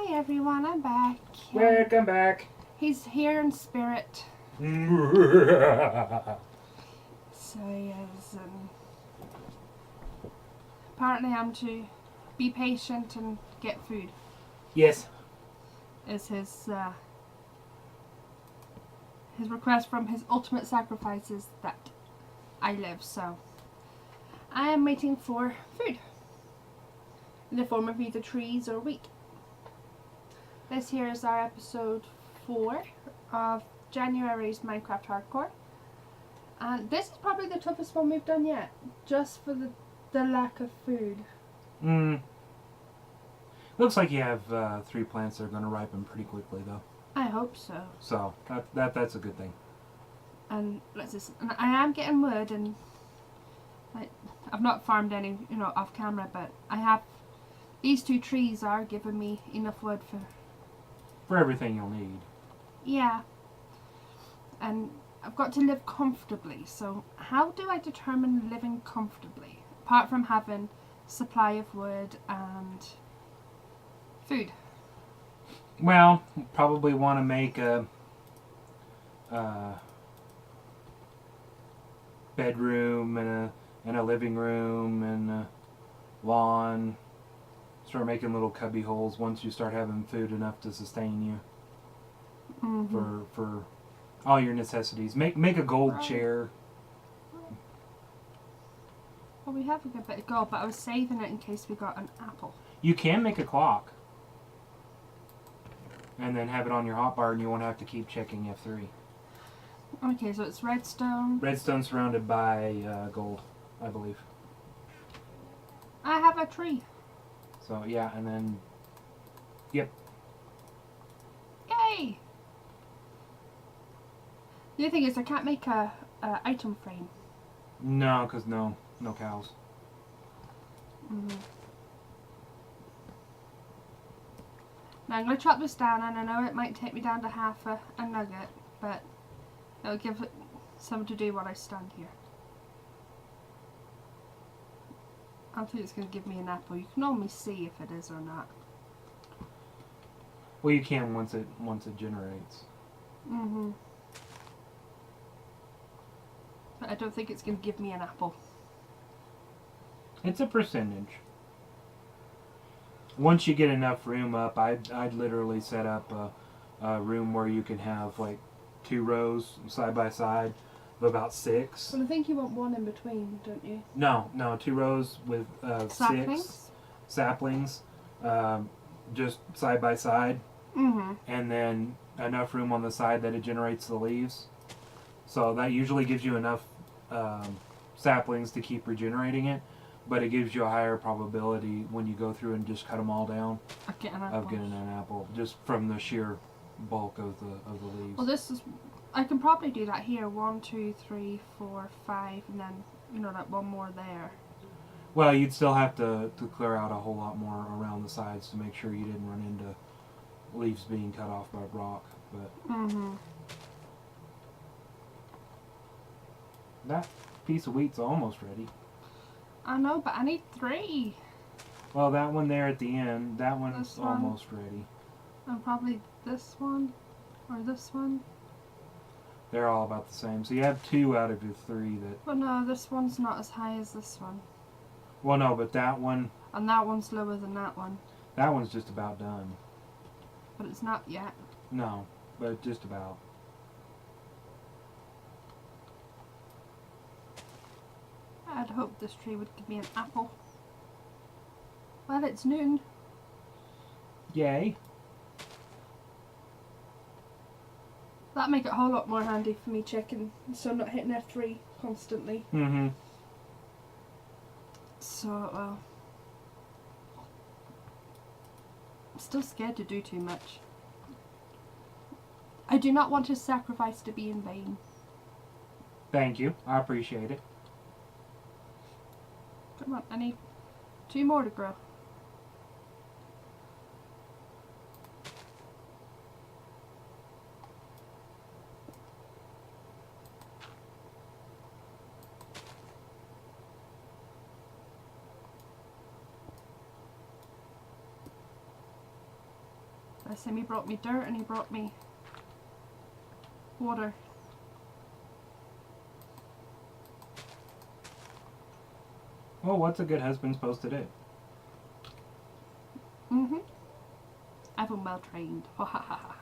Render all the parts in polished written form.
Hi everyone, I'm back. Welcome back. He's here in spirit. So yes, apparently I'm to be patient and get food. Yes. Is his request from his ultimate sacrifice is that I live, so I am waiting for food in the form of either trees or wheat. This here is our episode 4 of January's Minecraft Hardcore. And this is probably the toughest one we've done yet, just for the lack of food. Looks like you have 3 plants that are going to ripen pretty quickly, though. I hope so. So that's a good thing. And and I am getting wood, and I've not farmed any, off camera, but I have. These 2 trees are giving me enough wood For everything you'll need. Yeah. And I've got to live comfortably, so how do I determine living comfortably? Apart from having supply of wood and food. Well, probably want to make a bedroom and a living room and a lawn. Start making little cubby holes once you start having food enough to sustain you. For all your necessities. Make a gold chair. Well, we have a good bit of gold, but I was saving it in case we got an apple. You can make a clock. And then have it on your hotbar, and you won't have to keep checking F3. Okay, so it's redstone. Redstone surrounded by gold, I believe. I have a tree. So, yeah, and then... Yep. Yay! The other thing is I can't make a item frame. No, because no cows. Now I'm going to chop this down, and I know it might take me down to half a nugget, but it'll give it something to do while I stand here. I don't think it's going to give me an apple. You can only see if it is or not. Well, you can once it generates. But I don't think it's going to give me an apple. It's a percentage. Once you get enough room up, I'd literally set up a room where you can have like 2 rows side by side of about 6. Well, I think you want one in between, don't you? No, 2 rows with Saplings? 6 saplings, just side by side, and then enough room on the side that it generates the leaves. So that usually gives you enough saplings to keep regenerating it, but it gives you a higher probability when you go through and just cut them all down of getting an apple, just from the sheer bulk of the leaves. Well, I can probably do that here. 1, 2, 3, 4, 5, and then that one more there. Well, you'd still have to clear out a whole lot more around the sides to make sure you didn't run into leaves being cut off by rock. But that piece of wheat's almost ready. I know, but I need 3. Well, that one there at the end, that one's almost ready. And probably this one, or this one. They're all about the same. So you have 2 out of your 3 that... Well, no, this one's not as high as this one. Well, no, but that one... And that one's lower than that one. That one's just about done. But it's not yet. No, but just about. I'd hoped this tree would give me an apple. Well, it's noon. Yay. That'd make it a whole lot more handy for me checking, so I'm not hitting F3 constantly. So, well... I'm still scared to do too much. I do not want his sacrifice to be in vain. Thank you. I appreciate it. Come on, I need 2 more to grow. Bless him, he brought me dirt and he brought me water. Well, what's a good husband supposed to do? I've been well trained.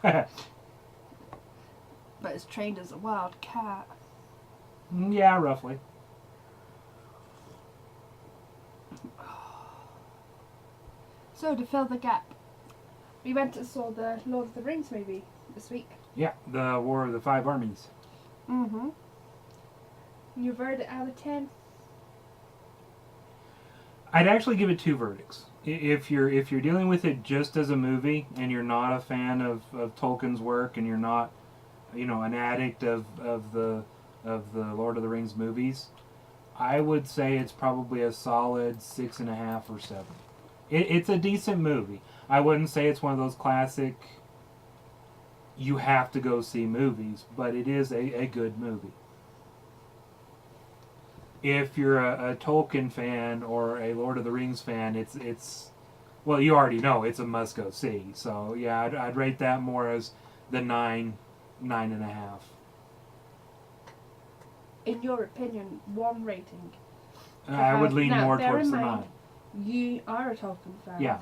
But as trained as a wild cat. Yeah, roughly. So, to fill the gap, we went and saw the Lord of the Rings movie this week. Yeah, the War of the Five Armies. You rate it out of 10? I'd actually give it 2 verdicts. If you're dealing with it just as a movie and you're not a fan of Tolkien's work and you're not, an addict of the Lord of the Rings movies, I would say it's probably a solid 6.5 or 7. It's a decent movie. I wouldn't say it's one of those classic you have to go see movies, but it is a good movie. If you're a Tolkien fan or a Lord of the Rings fan, it's well, you already know it's a must go see. So yeah, I'd rate that more as the 9.5. In your opinion, 1 rating. I would lean now, more bear towards in the mind, 9. You are a Tolkien fan. Yeah.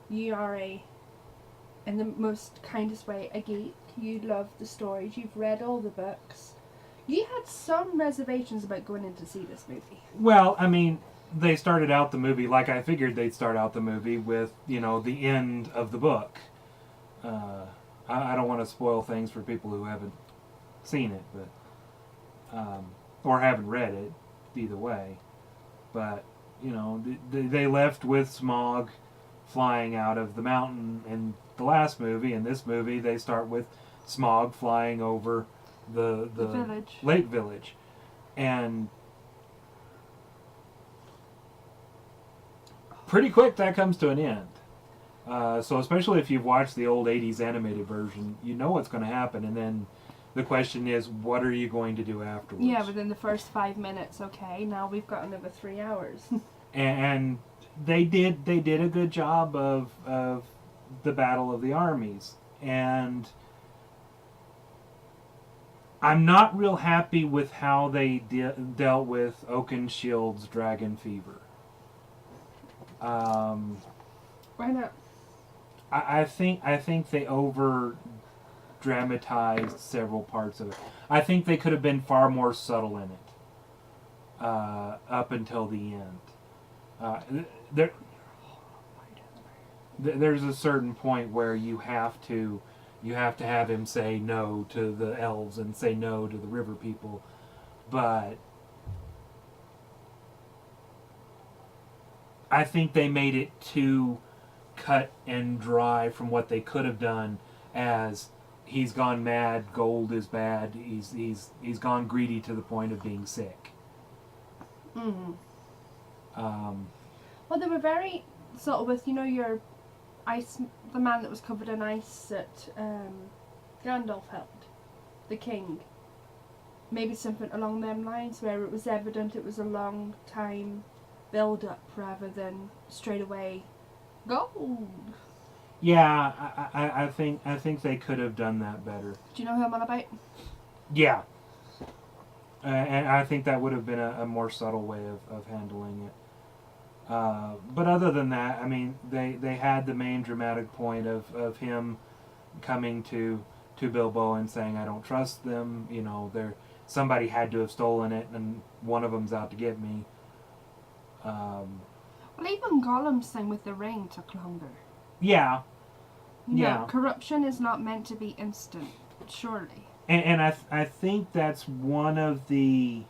You are in the most kindest way, a geek. You love the stories. You've read all the books. You had some reservations about going in to see this movie. Well, I mean, they started out the movie like I figured they'd start out the movie with, the end of the book. I don't want to spoil things for people who haven't seen it, but or haven't read it, either way. But they left with Smaug flying out of the mountain in the last movie. In this movie, they start with Smaug flying over the village. lake village, and pretty quick that comes to an end. So especially if you've watched the old 80s animated version, you know what's going to happen, and then the question is, what are you going to do afterwards? Yeah, within the first 5 minutes, okay, now we've got another 3 hours. and they did a good job of the Battle of the Armies, and I'm not real happy with how they dealt with Oakenshield's dragon fever. Why not? I think they over dramatized several parts of it. I think they could have been far more subtle in it up until the end. There's a certain point where you have to have him say no to the elves and say no to the river people, but I think they made it too cut and dry from what they could have done. As he's gone mad, gold is bad. He's gone greedy to the point of being sick. Well, they were very sort of with your ice, the man that was covered in ice that Gandalf helped, the king. Maybe something along them lines where it was evident it was a long time build up rather than straight away gold. Yeah, I think they could have done that better. Do you know who I'm on about? Yeah. And I think that would have been a more subtle way of handling it. But other than that, I mean, they had the main dramatic point of him coming to Bilbo and saying, I don't trust them. Somebody had to have stolen it, and one of them's out to get me. Well, even Gollum's thing with the ring took longer. Yeah. Yeah. Corruption is not meant to be instant, surely. And I think that's one of the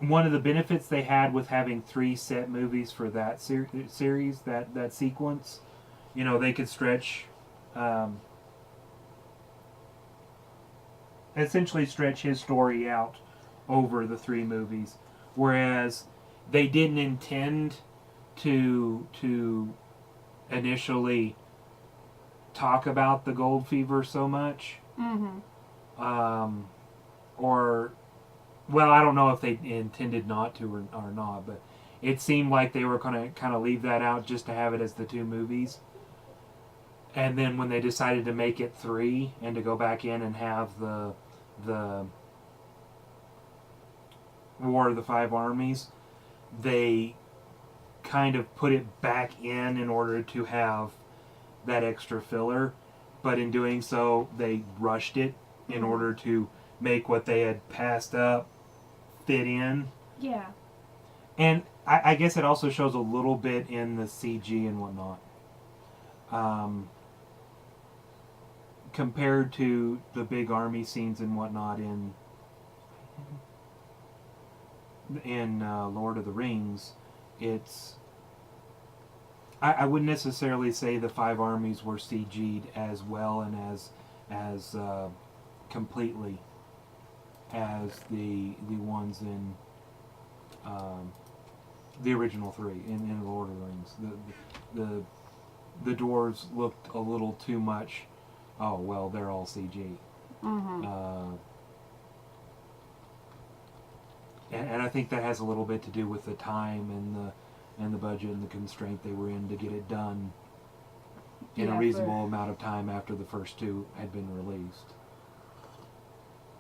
benefits they had with having 3 set movies for that series, that sequence. They could stretch, essentially stretch his story out over the 3 movies, whereas they didn't intend to initially talk about the gold fever so much. Or, well, I don't know if they intended not to or not, but it seemed like they were going to kind of leave that out just to have it as the 2 movies. And then when they decided to make it 3 and to go back in and have the War of the Five Armies, they kind of put it back in order to have that extra filler. But in doing so, they rushed it in order to make what they had passed up fit in. Yeah. And I guess it also shows a little bit in the CG and whatnot. Compared to the big army scenes and whatnot in Lord of the Rings, it's... I wouldn't necessarily say the 5 armies were CG'd as well and as completely as the ones in the original 3 in Lord of the Rings. The dwarves looked a little too much. Oh well, they're all CG. And I think that has a little bit to do with the time and the budget and the constraint they were in to get it done in a reasonable amount of time after the first 2 had been released.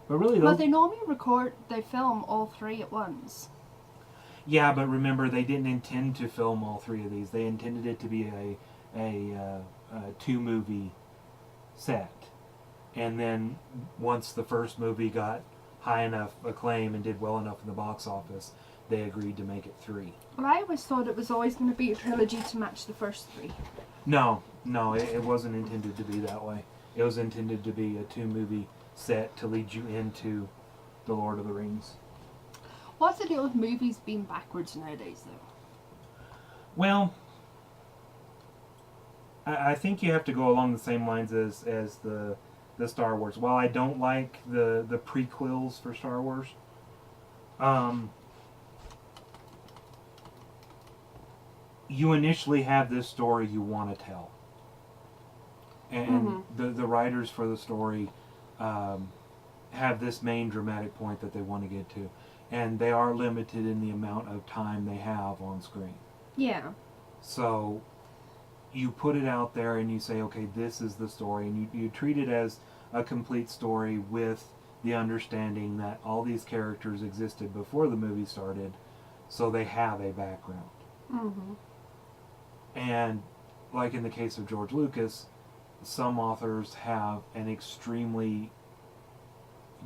But really, well, they normally they film all 3 at once. Yeah, but remember, they didn't intend to film all 3 of these. They intended it to be a 2-movie set. And then once the first movie got high enough acclaim and did well enough in the box office, they agreed to make it 3. Well, I always thought it was always going to be a trilogy to match the first 3. No, it wasn't intended to be that way. It was intended to be a 2-movie set to lead you into the Lord of the Rings. What's the deal with movies being backwards nowadays, though? Well, I think you have to go along the same lines as the Star Wars. While I don't like the prequels for Star Wars, you initially have this story you want to tell. And the writers for the story have this main dramatic point that they want to get to. And they are limited in the amount of time they have on screen. Yeah. So you put it out there and you say, okay, this is the story. And you treat it as a complete story with the understanding that all these characters existed before the movie started, so they have a background. And like in the case of George Lucas, some authors have an extremely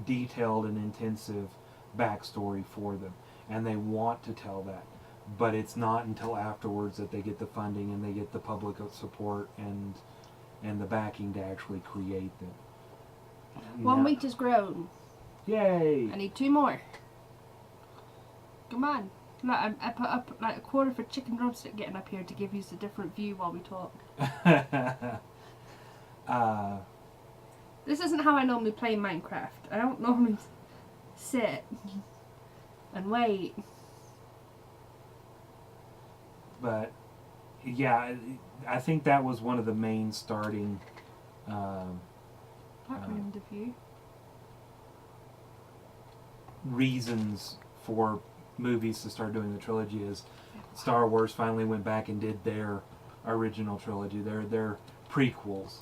detailed and intensive backstory for them, and they want to tell that, but it's not until afterwards that they get the funding and they get the public support and the backing to actually create them. One wheat has grown. Yay! I need 2 more. Come on. Look, I put up like a quarter of a chicken drumstick getting up here to give you a different view while we talk. This isn't how I normally play Minecraft. I don't normally sit and wait. But yeah, I think that was one of the main starting Background of you. reasons for movies to start doing the trilogy is Star Wars finally went back and did their original trilogy, their prequels.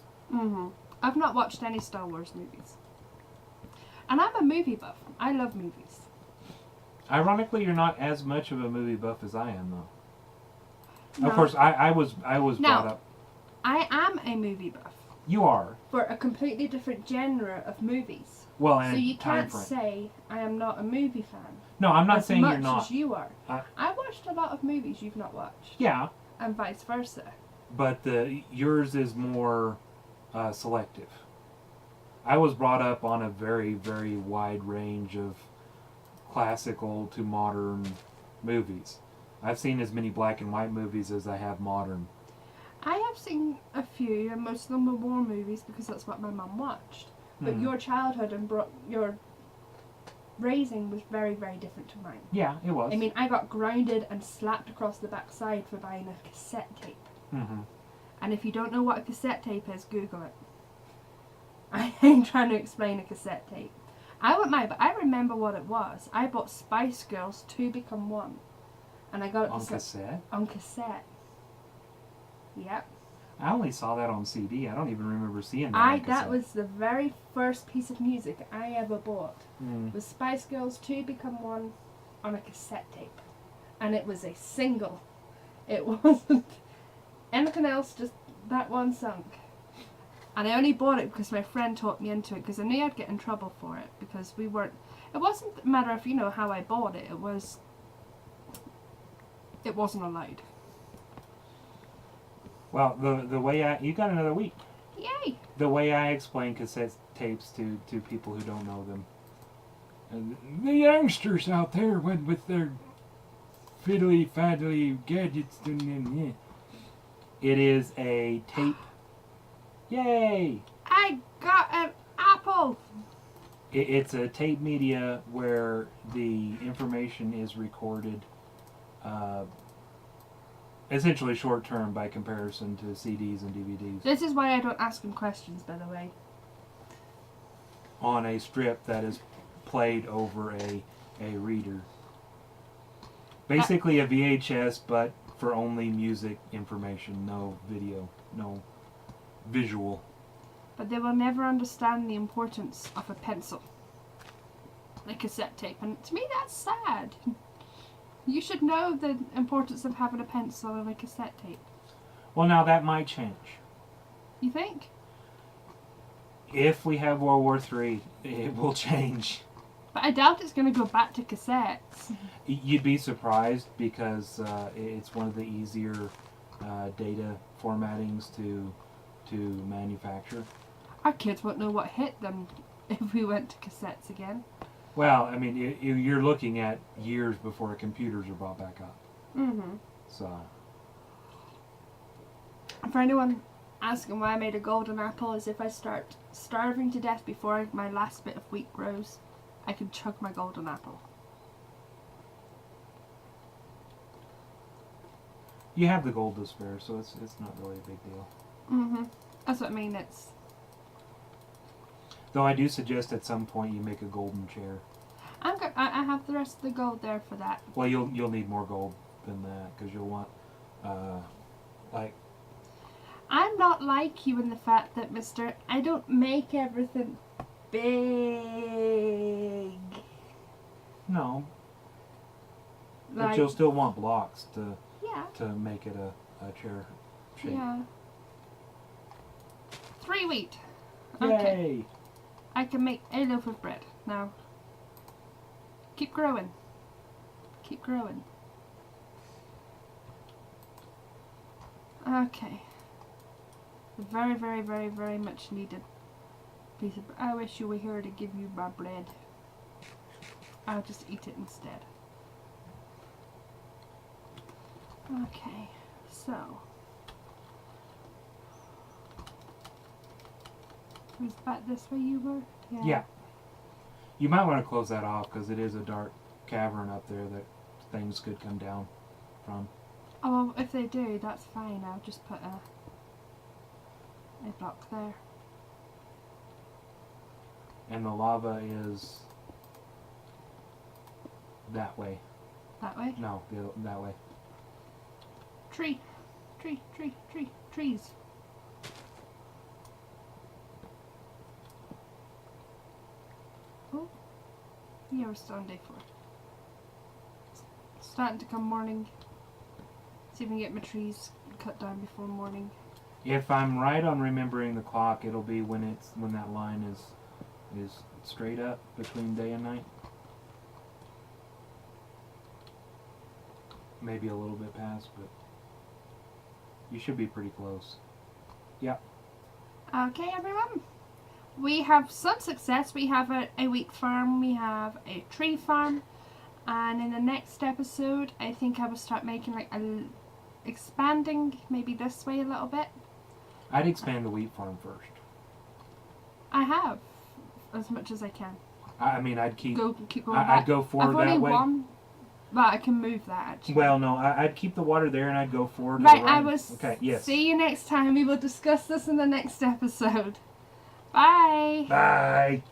I've not watched any Star Wars movies. And I'm a movie buff. I love movies. Ironically, you're not as much of a movie buff as I am, though. No. Of course, I was brought up. I am a movie buff. You are. For a completely different genre of movies. Well, and so you time can't frame. say I am not a movie fan. No, I'm not saying you're As not. much as you are. I watched a lot of movies you've not watched. Yeah. And vice versa. But yours is more selective. I was brought up on a very, very wide range of classical to modern movies. I've seen as many black and white movies as I have modern. I have seen a few, and most of them were war movies because that's what my mum watched. But your childhood and your raising was very, very different to mine. Yeah, it was. I mean, I got grounded and slapped across the backside for buying a cassette tape. And if you don't know what a cassette tape is, Google it. I ain't trying to explain a cassette tape. I wouldn't mind, but I remember what it was. I bought Spice Girls 2 Become One. And I got it On cassette? on cassette. Yep. I only saw that on CD. I don't even remember seeing that on cassette. That was the very first piece of music I ever bought. Mm. Was Spice Girls 2 Become One on a cassette tape. And it was a single. It wasn't anything else, just that one song. And I only bought it because my friend talked me into it, because I knew I'd get in trouble for it, because we weren't, it wasn't a matter of, how I bought it, it wasn't allowed. Well, the way you got another week. Yay! The way I explain cassette tapes to people who don't know them. The youngsters out there with their fiddly faddly gadgets. It is a tape. Yay! I got an apple! It's a tape media where the information is recorded essentially short term by comparison to CDs and DVDs. This is why I don't ask him questions, by the way. On a strip that is played over a reader. Basically a VHS, but for only music information, no video, no visual. But they will never understand the importance of a pencil. A cassette tape. And to me that's sad. You should know the importance of having a pencil and a cassette tape. Well, now that might change. You think? If we have World War III, it will change. But I doubt it's going to go back to cassettes. You'd be surprised because it's one of the easier data formattings to manufacture. Our kids won't know what hit them if we went to cassettes again. Well, I mean, you're looking at years before computers are brought back up. Mm-hmm. So. For anyone asking why I made a golden apple, is if I start starving to death before my last bit of wheat grows, I can chug my golden apple. You have the gold to spare, so it's not really a big deal. Mm-hmm. That's what I mean. It's. Though I do suggest at some point you make a golden chair. I have the rest of the gold there for that. Well, you'll need more gold than that because you'll want like. I'm not like you in the fact that, Mister, I don't make everything big. No. Like, but you'll still want blocks to make it a chair shape. Yeah. 3 wheat. Yay! Okay. I can make a loaf of bread. Now, keep growing. Keep growing. Okay. Very, very, very, very much needed piece of. I wish you were here to give you my bread. I'll just eat it instead. Okay, so was that this way you were? Yeah. You might want to close that off because it is a dark cavern up there that things could come down from. Oh, well, if they do, that's fine. I'll just put a block there. And the lava is that way. That way? No, that way. Trees. Oh, yeah, we're still on day 4. It's starting to come morning. See if we can get my trees cut down before morning. If I'm right on remembering the clock, it'll be when that line is straight up between day and night. Maybe a little bit past, but you should be pretty close. Yep. Okay, everyone. We have some success. We have a wheat farm. We have a tree farm. And in the next episode, I think I will start making like expanding maybe this way a little bit. I'd expand the wheat farm first. I have as much as I can. I mean, I'd keep going I'd go forward that way. I've only one, but I can move that actually. Well, no, I'd keep the water there and I'd go forward. Right, to the right. I was. Okay, yes. See you next time. We will discuss this in the next episode. Bye. Bye.